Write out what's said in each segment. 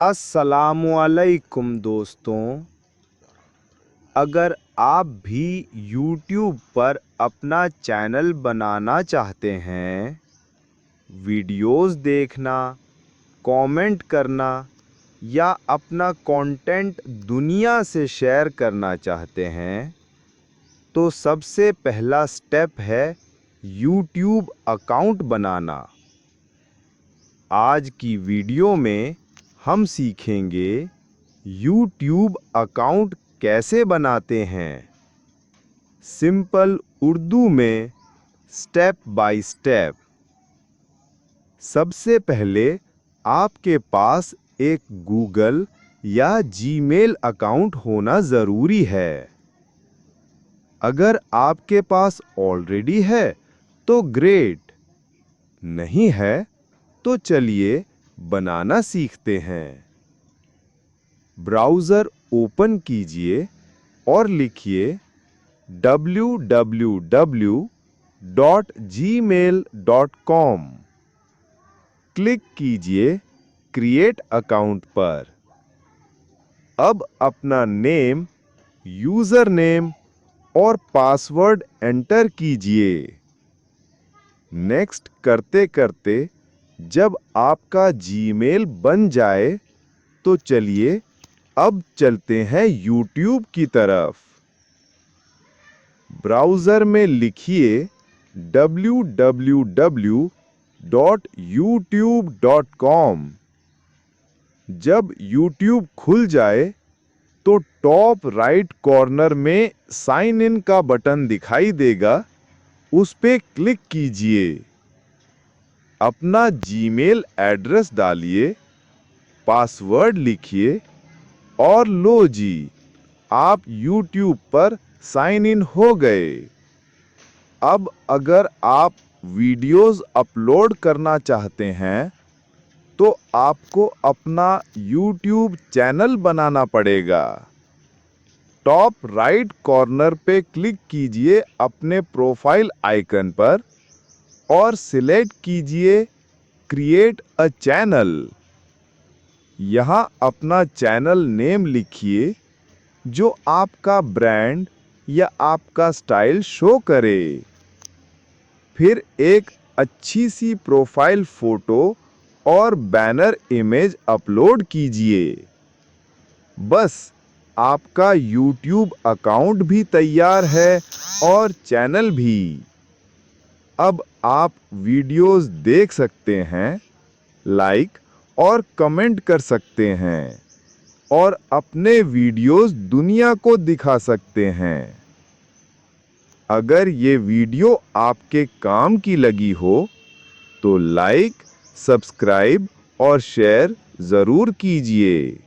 अस्सलामुअलैकुम दोस्तों, अगर आप भी YouTube पर अपना चैनल बनाना चाहते हैं, वीडियोस देखना, कमेंट करना या अपना कंटेंट दुनिया से शेयर करना चाहते हैं, तो सबसे पहला स्टेप है YouTube अकाउंट बनाना। आज की वीडियो में हम सीखेंगे YouTube अकाउंट कैसे बनाते हैं, सिंपल उर्दू में स्टेप बाय स्टेप। सबसे पहले आपके पास एक गूगल या जीमेल अकाउंट होना ज़रूरी है। अगर आपके पास ऑलरेडी है तो ग्रेट, नहीं है तो चलिए बनाना सीखते हैं। ब्राउज़र ओपन कीजिए और लिखिए www.gmail.com। क्लिक कीजिए क्रिएट अकाउंट पर। अब अपना नेम, यूज़र नेम और पासवर्ड एंटर कीजिए। नेक्स्ट करते करते जब आपका जीमेल बन जाए तो चलिए अब चलते हैं YouTube की तरफ। ब्राउज़र में लिखिए www.youtube.com। जब YouTube खुल जाए तो टॉप राइट कॉर्नर में साइन इन का बटन दिखाई देगा, उस पे क्लिक कीजिए। अपना जीमेल एड्रेस डालिए, पासवर्ड लिखिए और लो जी, आप YouTube पर साइन इन हो गए। अब अगर आप वीडियोस अपलोड करना चाहते हैं तो आपको अपना YouTube चैनल बनाना पड़ेगा। टॉप राइट कॉर्नर पे क्लिक कीजिए अपने प्रोफाइल आइकन पर और सिलेक्ट कीजिए क्रिएट अ चैनल। यहाँ अपना चैनल नेम लिखिए जो आपका ब्रांड या आपका स्टाइल शो करे। फिर एक अच्छी सी प्रोफाइल फोटो और बैनर इमेज अपलोड कीजिए। बस आपका YouTube अकाउंट भी तैयार है और चैनल भी। अब आप वीडियोस देख सकते हैं, लाइक और कमेंट कर सकते हैं और अपने वीडियोस दुनिया को दिखा सकते हैं। अगर ये वीडियो आपके काम की लगी हो तो लाइक, सब्सक्राइब और शेयर ज़रूर कीजिए।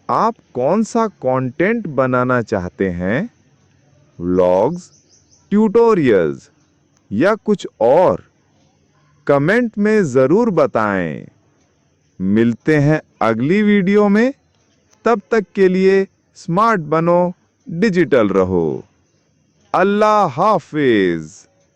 आप कौन सा कंटेंट बनाना चाहते हैं? व्लॉग्स, ट्यूटोरियल्स या कुछ और? कमेंट में ज़रूर बताएं। मिलते हैं अगली वीडियो में। तब तक के लिए स्मार्ट बनो, डिजिटल रहो। अल्लाह हाफिज।